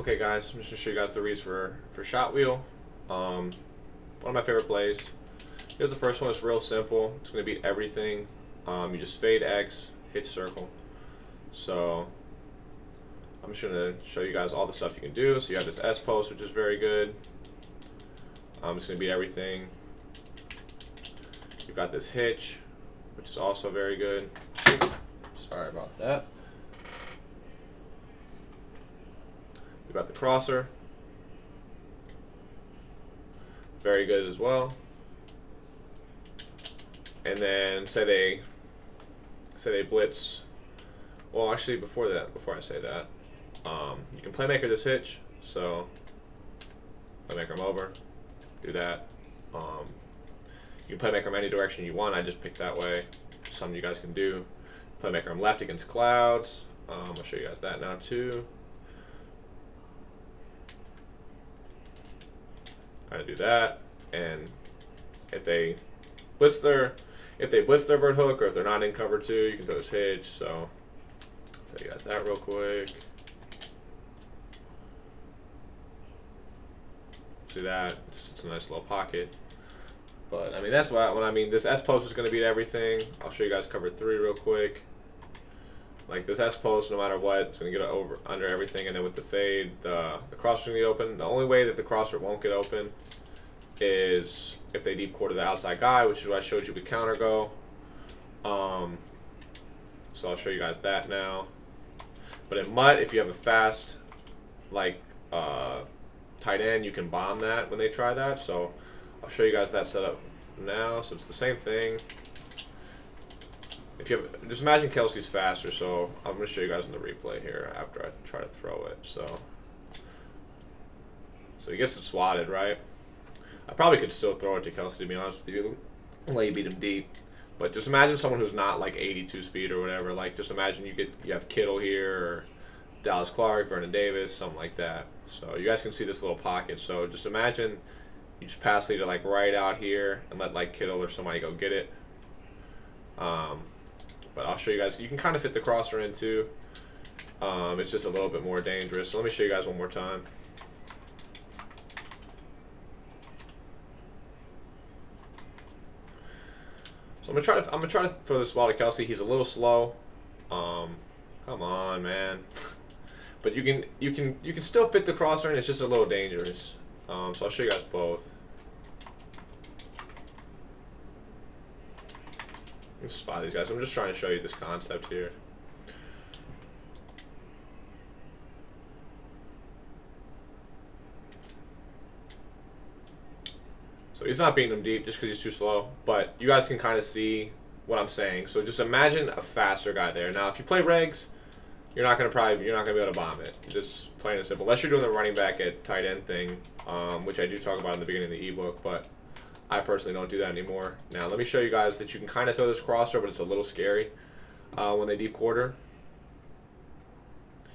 Okay guys, I'm just gonna show you guys the reads for shot wheel. One of my favorite plays. Here's the first one. It's real simple. It's gonna beat everything. You just fade X, hit circle. So I'm just gonna show you guys all the stuff you can do. So you have this S post, which is very good. It's gonna beat everything. You've got this hitch, which is also very good. Sorry about that. You've got the crosser, very good as well. And then say they blitz. Well, actually, before I say that, you can playmaker this hitch. So playmaker them over, do that. You can playmaker them any direction you want. I just picked that way. Something you guys can do. Playmaker them left against clouds. I'll show you guys that now too. Kind of do that, and if they blitz their vert hook, or if they're not in cover two, you can throw this hitch. So I'll show you guys that real quick. See that? It's a nice little pocket. But I mean, that's what when I mean this S post is going to beat everything. I'll show you guys cover three real quick. Like this S post, no matter what, it's going to get over under everything, and then with the fade, the crosser's going to get open. The only way that the crosser won't get open is if they deep quarter the outside guy, which is what I showed you with counter go. So I'll show you guys that now. But in MUT, if you have a fast like tight end, you can bomb that when they try that. So I'll show you guys that setup now. So it's the same thing. If you have, just imagine Kelsey's faster, so I'm going to show you guys in the replay here after I try to throw it. So he gets it swatted, right? I probably could still throw it to Kelsey, to be honest with you. Let you beat him deep. But just imagine someone who's not like 82 speed or whatever. Like just imagine you have Kittle here, or Dallas Clark, Vernon Davis, something like that. So you guys can see this little pocket. So just imagine you just pass leader like right out here and let like Kittle or somebody go get it. But I'll show you guys. You can kind of fit the crosser in too. It's just a little bit more dangerous. So let me show you guys one more time. So I'm gonna try to throw this ball to Kelsey. He's a little slow. Come on, man. But you can still fit the crosser in. It's just a little dangerous. So I'll show you guys both. Let's spot these guys. I'm just trying to show you this concept here. So he's not beating him deep just because he's too slow, but you guys can kind of see what I'm saying. So just imagine a faster guy there. Now, if you play regs, you're not gonna be able to bomb it. Just plain and simple. Unless you're doing the running back at tight end thing, which I do talk about in the beginning of the ebook, but I personally don't do that anymore. Now, let me show you guys that you can kind of throw this crosser, but it's a little scary when they deep quarter.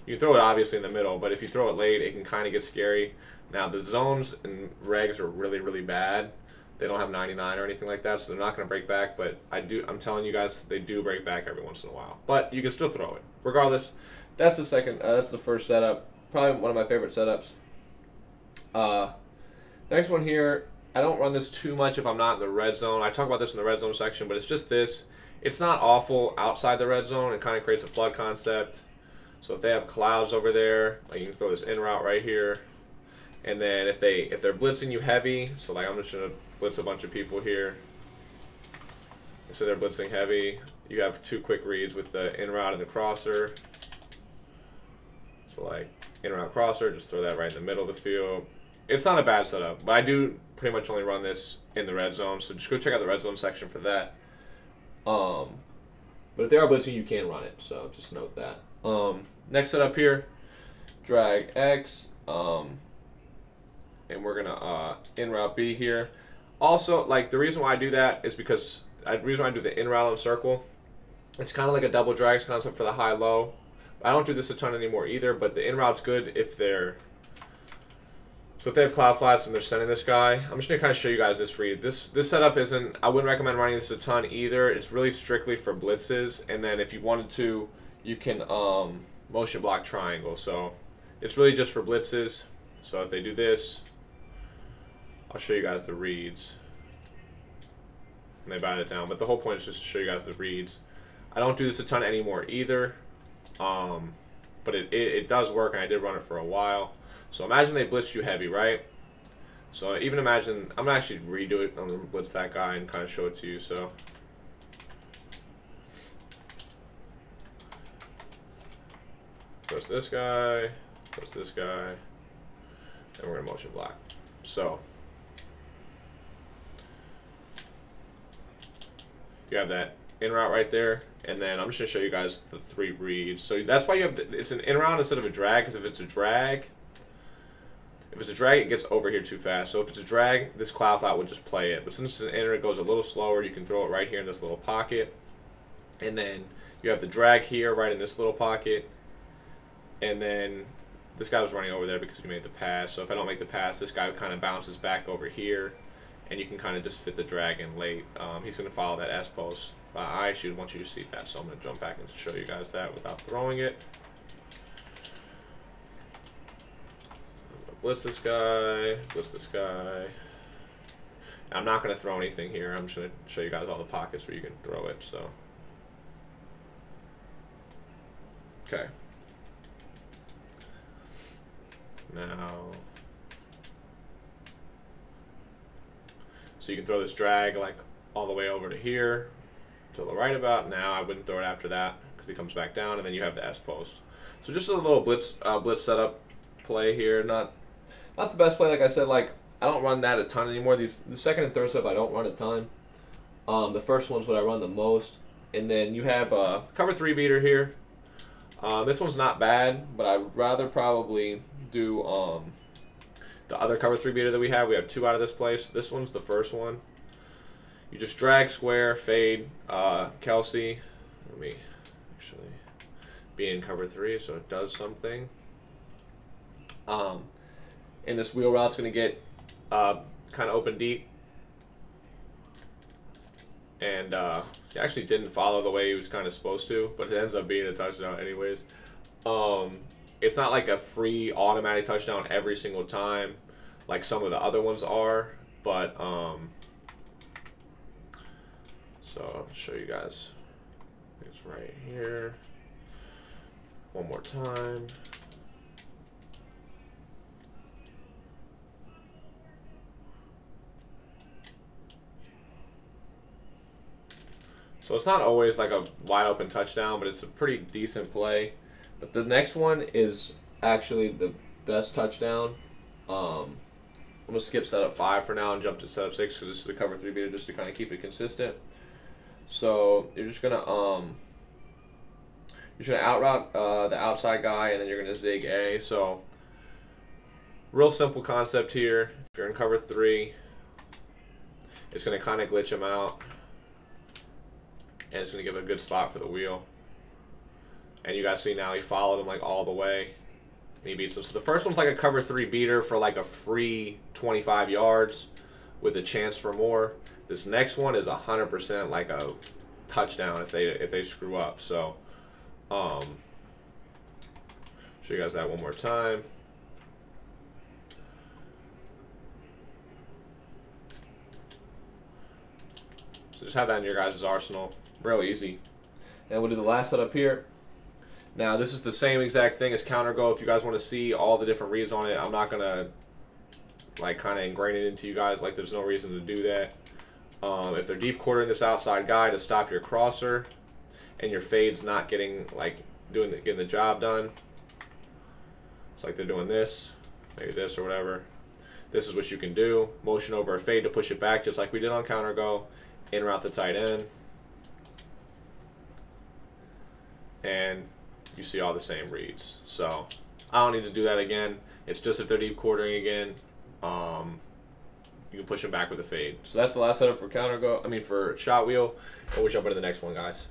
You can throw it obviously in the middle, but if you throw it late, it can kind of get scary. Now, the zones and regs are really, really bad. They don't have 99 or anything like that, so they're not going to break back, but I'm telling you guys, they do break back every once in a while. But you can still throw it. Regardless, that's the first setup. Probably one of my favorite setups. Next one here, I don't run this too much if I'm not in the red zone. I talk about this in the red zone section, but it's just this. It's not awful outside the red zone. It kind of creates a flood concept. So if they have clouds over there, like you can throw this in route right here. And then if they're blitzing you heavy, so like I'm just gonna blitz a bunch of people here. So they're blitzing heavy. You have two quick reads with the in route and the crosser. So like in route crosser, just throw that right in the middle of the field. It's not a bad setup, but I do pretty much only run this in the red zone. So just go check out the red zone section for that. But if they are blitzing, you can run it. So just note that. Next setup here, drag X. And we're gonna in route B here. Also, like the reason why I do that is because the reason why I do the in route on circle, it's kind of like a double drags concept for the high low. I don't do this a ton anymore either, but the in route's good if they're if they have cloud flats and they're sending this guy. I'm just gonna kind of show you guys this read. This setup isn't. I wouldn't recommend running this a ton either. It's really strictly for blitzes, and then if you wanted to, you can motion block triangle. So It's really just for blitzes. So if they do this, I'll show you guys the reads. And they bat it down. But the whole point is just to show you guys the reads. I don't do this a ton anymore either. But it does work, and I did run it for a while. So imagine they blitz you heavy, right? So even imagine, I'm going to actually redo it. I'm going to blitz that guy and kind of show it to you. So blitz this guy, blitz this guy, and we're going to motion block. So you have that in route right there, and then I'm just going to show you guys the 3 reads. So that's why you have it's an in route instead of a drag, because if it's a drag, it gets over here too fast. So if it's a drag, this cloud flat would just play it. But since it's an inner, it goes a little slower. You can throw it right here in this little pocket. And then you have the drag here right in this little pocket. And then this guy was running over there because he made the pass. So if I don't make the pass, this guy kind of bounces back over here. And you can kind of just fit the drag in late. He's going to follow that S-post. I actually want you to see that. So I'm going to jump back and show you guys that without throwing it. Blitz this guy, blitz this guy. I'm not going to throw anything here. I'm just going to show you guys all the pockets where you can throw it. So, okay. Now, so you can throw this drag like all the way over to here, to the right about. Now I wouldn't throw it after that because he comes back down, and then you have the S post. So just a little blitz setup play here. Not the best play, like I said. Like I don't run that a ton anymore. The second and third setup I don't run a ton. The first one's what I run the most, and then you have a cover 3 beater here. This one's not bad, but I'd rather probably do the other cover 3 beater that we have. We have 2 out of this place. This one's the first one. You just drag, square, fade, Kelsey. Let me actually be in cover 3 so it does something. And this wheel route's going to get kind of open deep. And he actually didn't follow the way he was kind of supposed to, but it ends up being a touchdown anyways. It's not like a free automatic touchdown every single time like some of the other ones are, but so I'll show you guys. It's right here. One more time. So it's not always like a wide open touchdown, but it's a pretty decent play. But the next one is actually the best touchdown. I'm going to skip setup 5 for now and jump to setup 6 because this is the cover 3 beater just to kind of keep it consistent. So you're just going to out route the outside guy, and then you're going to zig A. So real simple concept here. If you're in cover 3, it's going to kind of glitch him out. And it's going to give a good spot for the wheel. And you guys see now he followed him like all the way. And he beats him. So the first one's like a cover 3 beater for like a free 25 yards with a chance for more. This next one is 100% like a touchdown if they screw up. So show you guys that one more time. So just have that in your guys' arsenal. Real easy. And we'll do the last setup here. Now this is the same exact thing as counter go. If you guys want to see all the different reads on it, I'm not gonna like kind of ingrain it into you guys. Like there's no reason to do that. If they're deep quartering this outside guy to stop your crosser, and your fade's not getting like getting the job done. It's like they're doing this, maybe this or whatever. This is what you can do. Motion over a fade to push it back, just like we did on counter go. In route the tight end. And you see all the same reads. So I don't need to do that again. It's just if they're deep quartering again, you can push them back with a fade. So that's the last setup for counter go. I mean for shot wheel. And we'll jump into the next one, guys.